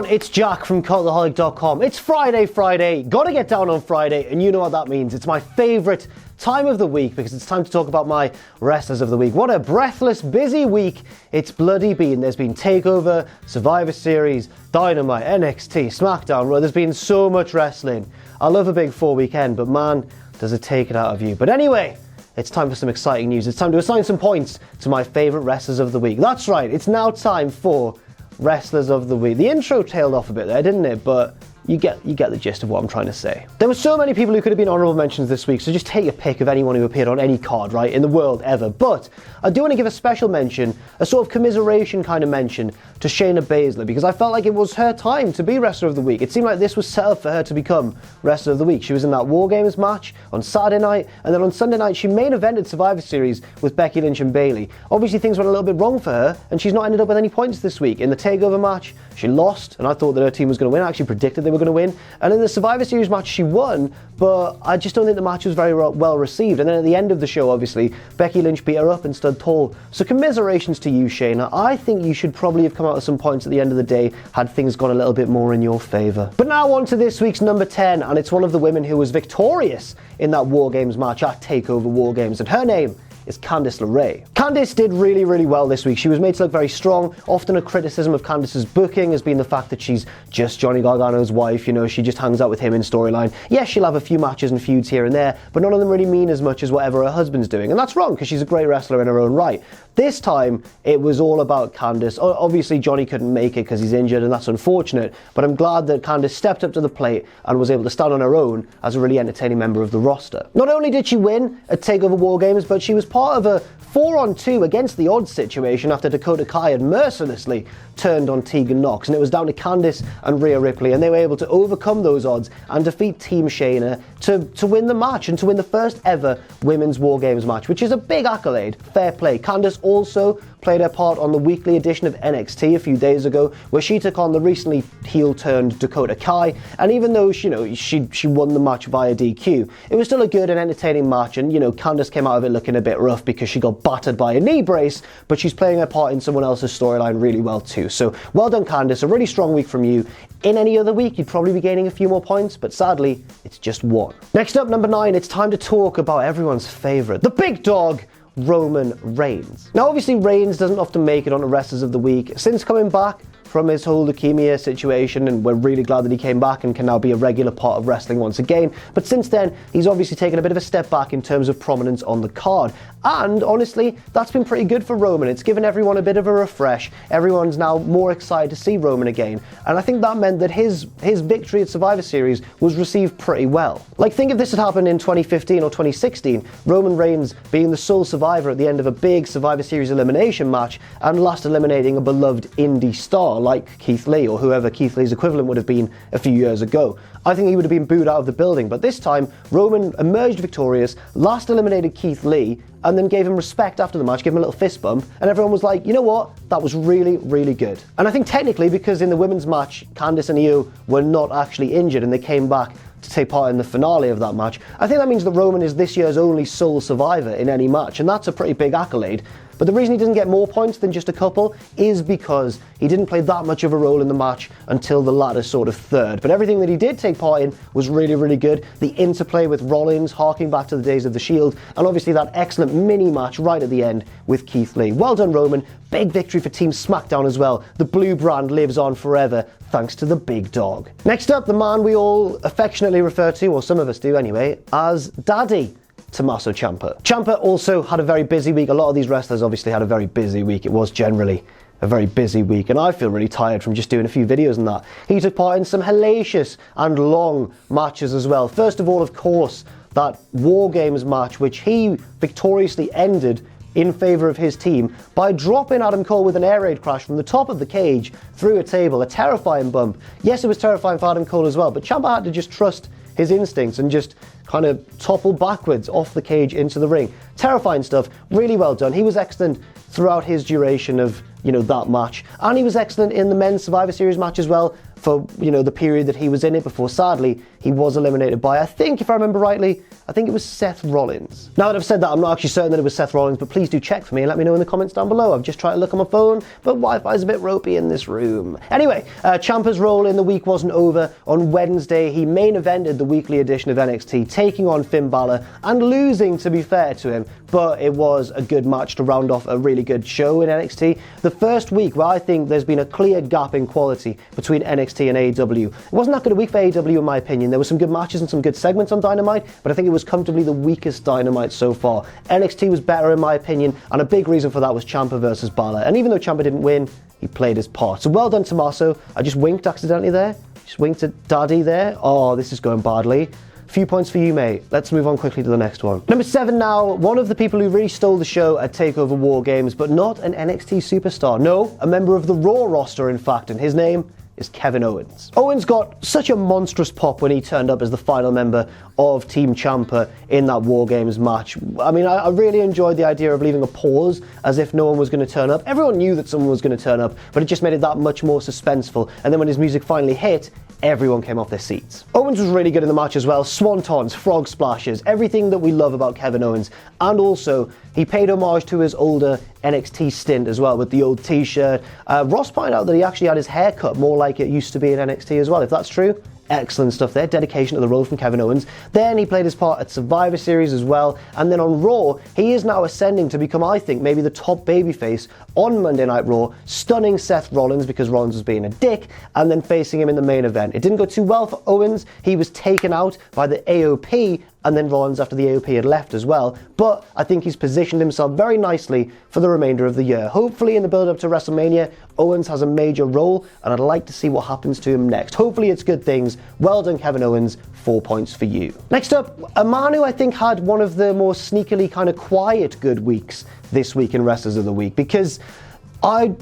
everyone, it's Jack from Cultaholic.com. It's Friday, gotta get down on Friday, and you know what that means. It's my favourite time of the week because it's time to talk about my wrestlers of the week. What a breathless, busy week it's bloody been. There's been TakeOver, Survivor Series, Dynamite, NXT, SmackDown, Raw. There's been so much wrestling. I love a big 4 weekend, but man, does it take it out of you. But anyway, it's time for some exciting news. It's time to assign some points to my favourite wrestlers of the week. That's right, it's now time for Wrestlers of the Week. The intro tailed off a bit there, didn't it? But you get the gist of what I'm trying to say. There were so many people who could have been honourable mentions this week, so just take a pick of anyone who appeared on any card, right, in the world ever. But I do want to give a special mention, a sort of commiseration kind of mention, to Shayna Baszler, because I felt like it was her time to be Wrestler of the Week. It seemed like this was set up for her to become Wrestler of the Week. She was in that War Games match on Saturday night, and then on Sunday night she main evented Survivor Series with Becky Lynch and Bayley. Obviously things went a little bit wrong for her, and she's not ended up with any points this week. In the TakeOver match, she lost, and I thought that her team was going to win. I actually predicted they were going to win. And in the Survivor Series match, she won, but I just don't think the match was very well received. And then at the end of the show, obviously, Becky Lynch beat her up and stood tall. So commiserations to you, Shayna. I think you should probably have come out with some points at the end of the day had things gone a little bit more in your favour. But now on to this week's number 10, and it's one of the women who was victorious in that War Games match at TakeOver War Games, and her name is Candice LeRae. Candice did really, really well this week. She was made to look very strong. Often a criticism of Candice's booking has been the fact that she's just Johnny Gargano's wife, you know, she just hangs out with him in storyline. Yes, she'll have a few matches and feuds here and there, but none of them really mean as much as whatever her husband's doing. And that's wrong, because she's a great wrestler in her own right. This time, it was all about Candice. Obviously, Johnny couldn't make it because he's injured, and that's unfortunate, but I'm glad that Candice stepped up to the plate and was able to stand on her own as a really entertaining member of the roster. Not only did she win at TakeOver War Games, but she was part of a 4-on-2 against the odds situation after Dakota Kai had mercilessly turned on Tegan Nox, and it was down to Candice and Rhea Ripley, and they were able to overcome those odds and defeat Team Shayna to win the match and to win the first ever Women's War Games match, which is a big accolade. Fair play. Candice also played her part on the weekly edition of NXT a few days ago, where she took on the recently heel-turned Dakota Kai, and even though she won the match via DQ, it was still a good and entertaining match, and Candice came out of it looking a bit rough because she got battered by a knee brace, but she's playing her part in someone else's storyline really well too. So well done, Candice. A really strong week from you. In any other week, you'd probably be gaining a few more points, but sadly, it's just one. Next up, number 9, it's time to talk about everyone's favourite, the big dog, Roman Reigns. Now obviously Reigns doesn't often make it on the Wrestlers of the Week. Since coming back from his whole leukemia situation, and we're really glad that he came back and can now be a regular part of wrestling once again, but since then he's obviously taken a bit of a step back in terms of prominence on the card, and honestly that's been pretty good for Roman. It's given everyone a bit of a refresh. Everyone's now more excited to see Roman again, and I think that meant that his victory at Survivor Series was received pretty well. Like, think if this had happened in 2015 or 2016, Roman Reigns being the sole survivor at the end of a big Survivor Series elimination match and last eliminating a beloved indie star like Keith Lee, or whoever Keith Lee's equivalent would have been a few years ago. I think he would have been booed out of the building, but this time Roman emerged victorious, last eliminated Keith Lee, and then gave him respect after the match, gave him a little fist bump, and everyone was like, you know what, that was really, really good. And I think technically, because in the women's match, Candice and Io were not actually injured and they came back to take part in the finale of that match, I think that means that Roman is this year's only sole survivor in any match, and that's a pretty big accolade. But the reason he doesn't get more points than just a couple is because he didn't play that much of a role in the match until the latter sort of third. But everything that he did take part in was really, really good. The interplay with Rollins, harking back to the days of the Shield, and obviously that excellent mini match right at the end with Keith Lee. Well done, Roman. Big victory for Team SmackDown as well. The blue brand lives on forever, thanks to the big dog. Next up, the man we all affectionately refer to, or some of us do anyway, as Daddy, Tommaso Ciampa. Ciampa also had a very busy week. A lot of these wrestlers obviously had a very busy week. It was generally a very busy week, and I feel really tired from just doing a few videos and that. He took part in some hellacious and long matches as well. First of all, of course, that War Games match, which he victoriously ended in favour of his team by dropping Adam Cole with an air raid crash from the top of the cage through a table, a terrifying bump. Yes, it was terrifying for Adam Cole as well, but Ciampa had to just trust his instincts and just kind of topple backwards off the cage into the ring. Terrifying stuff, really well done. He was excellent throughout his duration of, that match, and he was excellent in the men's Survivor Series match as well. for, you know, the period that he was in it before, sadly, he was eliminated by, I think, if I remember rightly, I think it was Seth Rollins. Now that I've said that, I'm not actually certain that it was Seth Rollins, but please do check for me and let me know in the comments down below. I've just tried to look on my phone, but Wi-Fi is a bit ropey in this room. Anyway, Ciampa's role in the week wasn't over. On Wednesday, he main evented the weekly edition of NXT, taking on Finn Balor and losing, to be fair to him, but it was a good match to round off a really good show in NXT. The first week where I think there's been a clear gap in quality between NXT and AEW. It wasn't that good a week for AEW in my opinion. There were some good matches and some good segments on Dynamite, but I think it was comfortably the weakest Dynamite so far. NXT was better in my opinion, and a big reason for that was Ciampa versus Balor. And even though Ciampa didn't win, he played his part. So well done, Tommaso. I just winked accidentally there. Just winked at Daddy there. Oh, this is going badly. Few points for you, mate. Let's move on quickly to the next one. Number 7 now, one of the people who really stole the show at TakeOver War Games, but not an NXT superstar. No, a member of the Raw roster, in fact, and his name is Kevin Owens. Owens got such a monstrous pop when he turned up as the final member of Team Ciampa in that War Games match. I mean, I really enjoyed the idea of leaving a pause as if no one was going to turn up. Everyone knew that someone was going to turn up, but it just made it that much more suspenseful. And then when his music finally hit, everyone came off their seats. Owens was really good in the match as well. Swantons, frog splashes, everything that we love about Kevin Owens. And also, he paid homage to his older NXT stint as well with the old t-shirt. Ross pointed out that he actually had his hair cut more like it used to be in NXT as well. If that's true, excellent stuff there. Dedication to the role from Kevin Owens. Then he played his part at Survivor Series as well. And then on Raw, he is now ascending to become, I think, maybe the top babyface on Monday Night Raw, stunning Seth Rollins because Rollins was being a dick, and then facing him in the main event. It didn't go too well for Owens. He was taken out by the AOP, and then Rollins after the AOP had left as well. But I think he's positioned himself very nicely for the remainder of the year. Hopefully in the build-up to WrestleMania, Owens has a major role, and I'd like to see what happens to him next. Hopefully it's good things. Well done, Kevin Owens. 4 points for you. Next up, a man who I think had one of the more sneakily kind of quiet good weeks this week in Wrestlers of the Week, because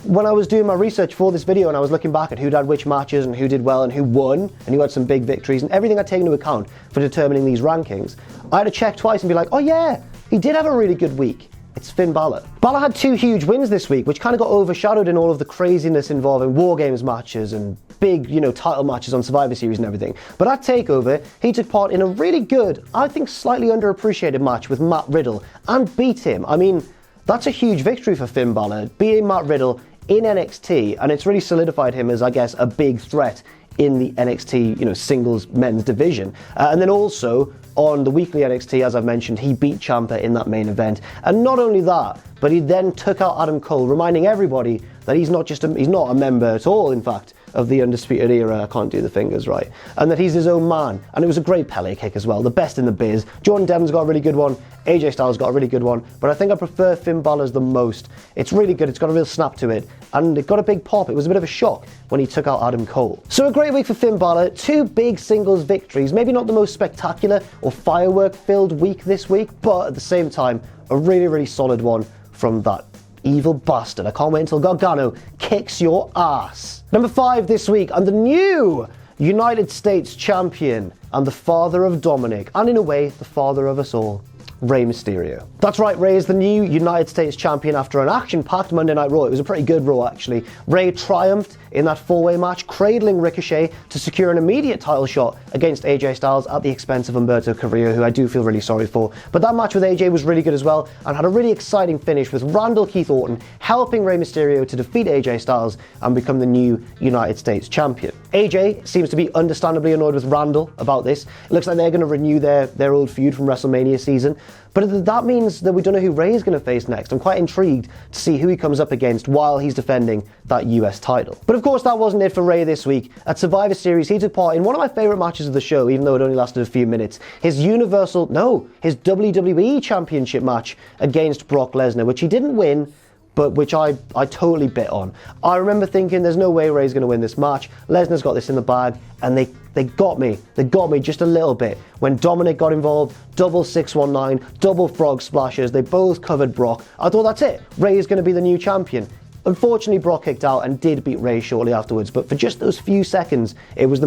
when I was doing my research for this video and I was looking back at who had which matches and who did well and who won and who had some big victories and everything I'd taken into account for determining these rankings, I had to check twice and be like, oh yeah, he did have a really good week. It's Finn Balor. Balor had 2 huge wins this week, which kind of got overshadowed in all of the craziness involving War Games matches and big, title matches on Survivor Series and everything. But at TakeOver, he took part in a really good, I think slightly underappreciated match with Matt Riddle and beat him. I mean, that's a huge victory for Finn Balor, beating Matt Riddle in NXT, and it's really solidified him as, I guess, a big threat in the NXT, singles men's division. And then also on the weekly NXT, as I've mentioned, he beat Ciampa in that main event. And not only that, but he then took out Adam Cole, reminding everybody that he's not a member at all, in fact, of the Undisputed Era. I can't do the fingers right. And that he's his own man. And it was a great Pele kick as well, the best in the biz. Jordan Devlin's got a really good one. AJ Styles got a really good one. But I think I prefer Finn Balor's the most. It's really good. It's got a real snap to it. And it got a big pop. It was a bit of a shock when he took out Adam Cole. So a great week for Finn Balor. 2 big singles victories. Maybe not the most spectacular or firework-filled week this week, but at the same time, a really, really solid one from that evil bastard. I can't wait until Gargano kicks your ass. Number 5 this week, and the new United States champion and the father of Dominic, and in a way, the father of us all, Rey Mysterio. That's right, Rey is the new United States champion after an action-packed Monday Night Raw. It was a pretty good Raw, actually. Rey triumphed in that 4-way match, cradling Ricochet to secure an immediate title shot against AJ Styles at the expense of Humberto Carrillo, who I do feel really sorry for. But that match with AJ was really good as well, and had a really exciting finish with Randall Keith Orton helping Rey Mysterio to defeat AJ Styles and become the new United States champion. AJ seems to be understandably annoyed with Randall about this. It looks like they're going to renew their old feud from WrestleMania season. But that means that we don't know who Rey is going to face next. I'm quite intrigued to see who he comes up against while he's defending that US title. But of course, that wasn't it for Rey this week. At Survivor Series, he took part in one of my favourite matches of the show, even though it only lasted a few minutes. His WWE Championship match against Brock Lesnar, which he didn't win, but which I totally bit on. I remember thinking, there's no way Rey's going to win this match. Lesnar's got this in the bag, and they got me. They got me just a little bit. When Dominic got involved, double 619, double frog splashes, they both covered Brock. I thought, that's it. Rey is going to be the new champion. Unfortunately, Brock kicked out and did beat Rey shortly afterwards, but for just those few seconds, it was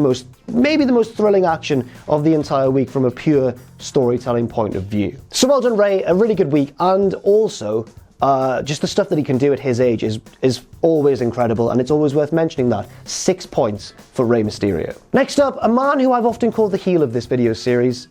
maybe the most thrilling action of the entire week from a pure storytelling point of view. So well done, Rey, a really good week, and also Just the stuff that he can do at his age is always incredible, and it's always worth mentioning that. 6 points for Rey Mysterio. Next up, a man who I've often called the heel of this video series,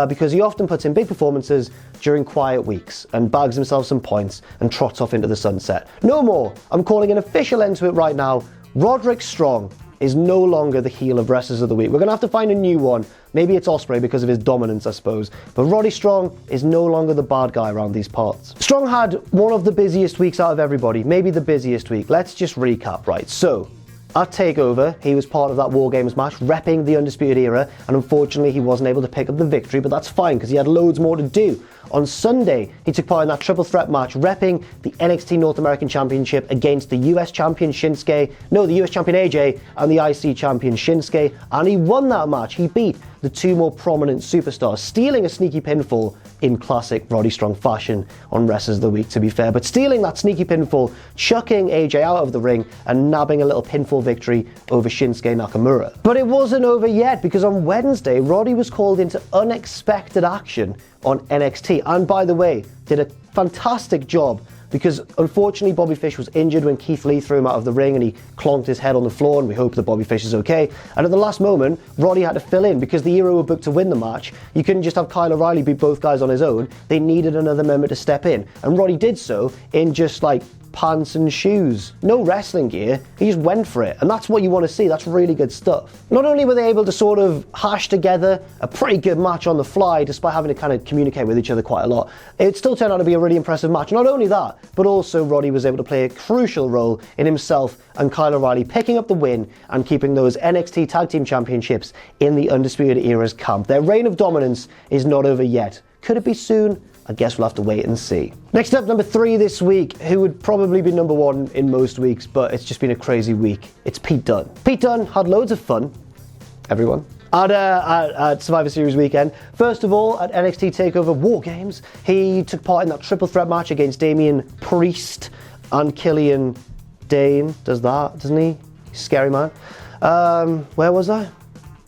because he often puts in big performances during quiet weeks and bags himself some points and trots off into the sunset. No more. I'm calling an official end to it right now. Roderick Strong is no longer the heel of Wrestlers of the Week. We're going to have to find a new one. Maybe it's Ospreay because of his dominance, I suppose. But Roddy Strong is no longer the bad guy around these parts. Strong had one of the busiest weeks out of everybody, maybe the busiest week. Let's just recap, right? So, at TakeOver, he was part of that War Games match, repping the Undisputed Era, and unfortunately he wasn't able to pick up the victory, but that's fine because he had loads more to do. On Sunday, he took part in that triple threat match, repping the NXT North American Championship against the US Champion the US Champion AJ and the IC Champion Shinsuke, and he won that match. He beat the two more prominent superstars, stealing a sneaky pinfall in classic Roddy Strong fashion on Wrestlers of the Week, to be fair, but stealing that sneaky pinfall, chucking AJ out of the ring and nabbing a little pinfall victory over Shinsuke Nakamura. But it wasn't over yet, because on Wednesday, Roddy was called into unexpected action on NXT, and by the way, did a fantastic job, because unfortunately Bobby Fish was injured when Keith Lee threw him out of the ring and he clonked his head on the floor, and we hope that Bobby Fish is okay. And at the last moment, Roddy had to fill in because the Era were booked to win the match. You couldn't just have Kyle O'Reilly beat both guys on his own. They needed another member to step in, and Roddy did so in just like pants and shoes. No wrestling gear, he just went for it, and that's what you want to see. That's really good stuff. Not only were they able to sort of hash together a pretty good match on the fly, despite having to kind of communicate with each other quite a lot, it still turned out to be a really impressive match. Not only that, but also Roddy was able to play a crucial role in himself and Kyle O'Reilly picking up the win and keeping those NXT Tag Team Championships in the Undisputed Era's camp. Their reign of dominance is not over yet. Could it be soon? I guess we'll have to wait and see. Next up, number 3 this week, who would probably be number 1 in most weeks, but it's just been a crazy week. It's Pete Dunne. Pete Dunne had loads of fun, everyone, at Survivor Series weekend. First of all, at NXT TakeOver War Games, he took part in that triple threat match against Damian Priest and Killian Dane. Does that, doesn't he? Scary man. Where was I?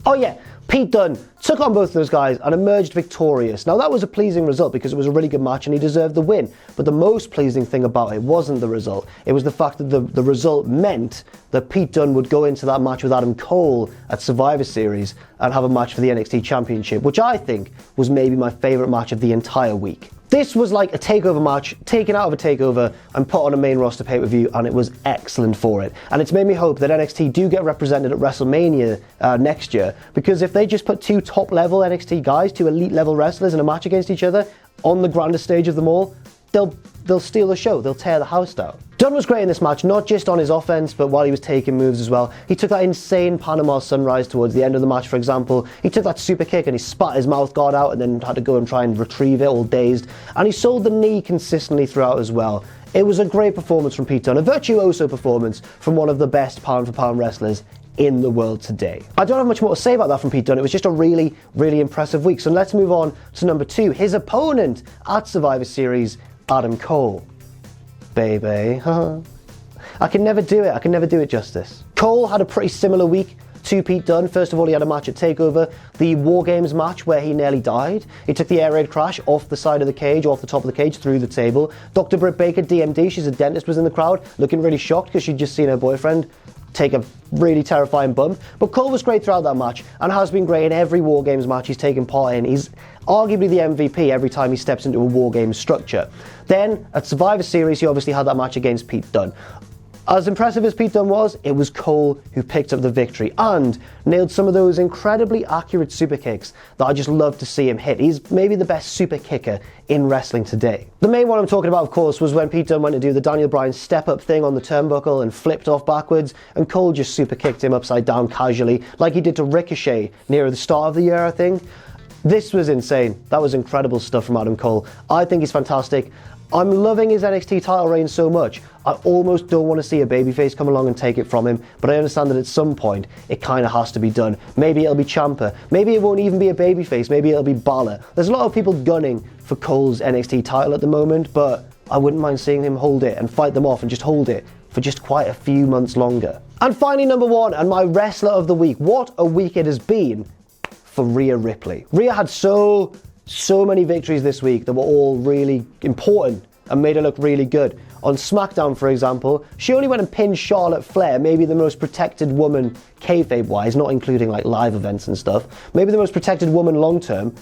Oh yeah. Pete Dunne took on both of those guys and emerged victorious. Now that was a pleasing result because it was a really good match and he deserved the win. But the most pleasing thing about it wasn't the result. It was the fact that the result meant that Pete Dunne would go into that match with Adam Cole at Survivor Series and have a match for the NXT Championship, which I think was maybe my favourite match of the entire week. This was like a takeover match taken out of a takeover and put on a main roster pay-per-view, and it was excellent for it. And it's made me hope that NXT do get represented at WrestleMania next year, because if they just put 2 top-level NXT guys, 2 elite-level wrestlers in a match against each other on the grandest stage of them all, they'll steal the show, they'll tear the house down. Dunn was great in this match, not just on his offense, but while he was taking moves as well. He took that insane Panama Sunrise towards the end of the match, for example. He took that super kick and he spat his mouth guard out and then had to go and try and retrieve it all dazed. And he sold the knee consistently throughout as well. It was a great performance from Pete Dunne, a virtuoso performance from one of the best pound-for-pound wrestlers in the world today. I don't have much more to say about that from Pete Dunne. It was just a really, really impressive week. So let's move on to number 2. His opponent at Survivor Series, Adam Cole. Baby. I can never do it. I can never do it justice. Cole had a pretty similar week to Pete Dunne. First of all, he had a match at TakeOver, the War Games match where he nearly died. He took the air raid crash off the side of the cage, off the top of the cage, through the table. Dr. Britt Baker, DMD, she's a dentist, was in the crowd, looking really shocked because she'd just seen her boyfriend take a really terrifying bump. But Cole was great throughout that match and has been great in every War Games match he's taken part in. He's arguably the MVP every time he steps into a War Games structure. Then at Survivor Series, he obviously had that match against Pete Dunne. As impressive as Pete Dunne was, it was Cole who picked up the victory and nailed some of those incredibly accurate super kicks that I just love to see him hit. He's maybe the best super kicker in wrestling today. The main one I'm talking about, of course, was when Pete Dunne went to do the Daniel Bryan step-up thing on the turnbuckle and flipped off backwards, and Cole just super kicked him upside down casually, like he did to Ricochet near the start of the year, I think. This was insane. That was incredible stuff from Adam Cole. I think he's fantastic. I'm loving his NXT title reign so much, I almost don't want to see a babyface come along and take it from him, but I understand that at some point, it kind of has to be done. Maybe it'll be Ciampa, maybe it won't even be a babyface, maybe it'll be Balor. There's a lot of people gunning for Cole's NXT title at the moment, but I wouldn't mind seeing him hold it and fight them off and just hold it for just quite a few months longer. And finally, number 1, and my wrestler of the week. What a week it has been for Rhea Ripley. Rhea had so many victories this week that were all really important and made her look really good. On SmackDown, for example, she only went and pinned Charlotte Flair, maybe the most protected woman kayfabe-wise, not including like live events and stuff, maybe the most protected woman long-term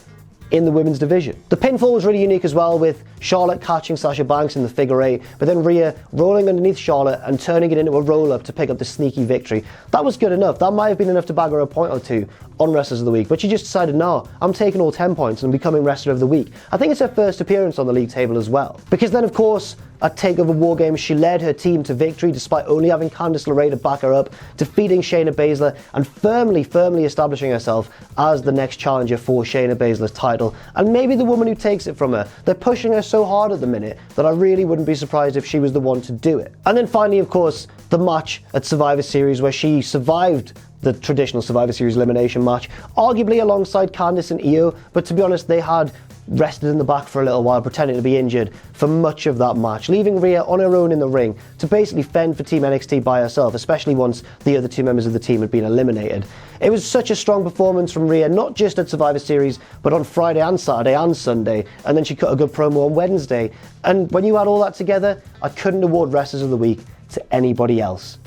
in the women's division. The pinfall was really unique as well, with Charlotte catching Sasha Banks in the figure eight, but then Rhea rolling underneath Charlotte and turning it into a roll-up to pick up the sneaky victory. That was good enough. That might have been enough to bag her a point or two on Wrestlers of the Week, but she just decided, no, I'm taking all 10 points and becoming Wrestler of the Week. I think it's her first appearance on the league table as well. Because then, of course, at TakeOver Wargames, she led her team to victory despite only having Candice LeRae to back her up, defeating Shayna Baszler and firmly establishing herself as the next challenger for Shayna Baszler's title, and maybe the woman who takes it from her. They're pushing her so hard at the minute that I really wouldn't be surprised if she was the one to do it. And then finally, of course, the match at Survivor Series where she survived the traditional Survivor Series elimination match, arguably alongside Candice and Io, but to be honest, they had rested in the back for a little while, pretending to be injured for much of that match, leaving Rhea on her own in the ring to basically fend for Team NXT by herself, especially once the other two members of the team had been eliminated. It was such a strong performance from Rhea, not just at Survivor Series, but on Friday and Saturday and Sunday, and then she cut a good promo on Wednesday. And when you add all that together, I couldn't award Wrestlers of the Week to anybody else.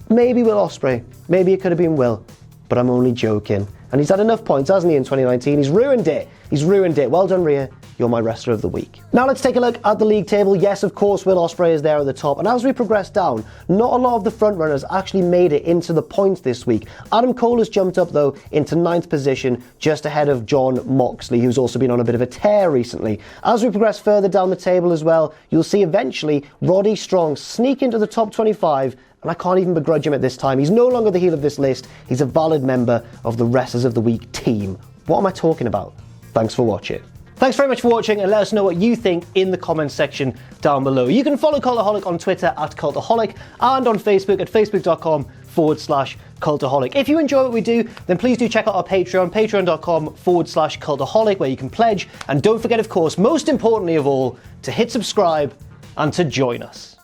Maybe Will Ospreay, maybe it could have been Will, but I'm only joking. And he's had enough points, hasn't he, in 2019? He's ruined it. He's ruined it. Well done, Rhea. You're my Wrestler of the Week. Now let's take a look at the league table. Yes, of course, Will Ospreay is there at the top. And as we progress down, not a lot of the frontrunners actually made it into the points this week. Adam Cole has jumped up, though, into 9th position, just ahead of Jon Moxley, who's also been on a bit of a tear recently. As we progress further down the table as well, you'll see eventually Roddy Strong sneak into the top 25, and I can't even begrudge him at this time. He's no longer the heel of this list. He's a valid member of the Wrestlers of the Week team. What am I talking about? Thanks for watching. Thanks very much for watching, and let us know what you think in the comments section down below. You can follow Cultaholic on Twitter at Cultaholic and on Facebook at facebook.com/Cultaholic. If you enjoy what we do, then please do check out our Patreon, patreon.com/Cultaholic, where you can pledge. And don't forget, of course, most importantly of all, to hit subscribe and to join us.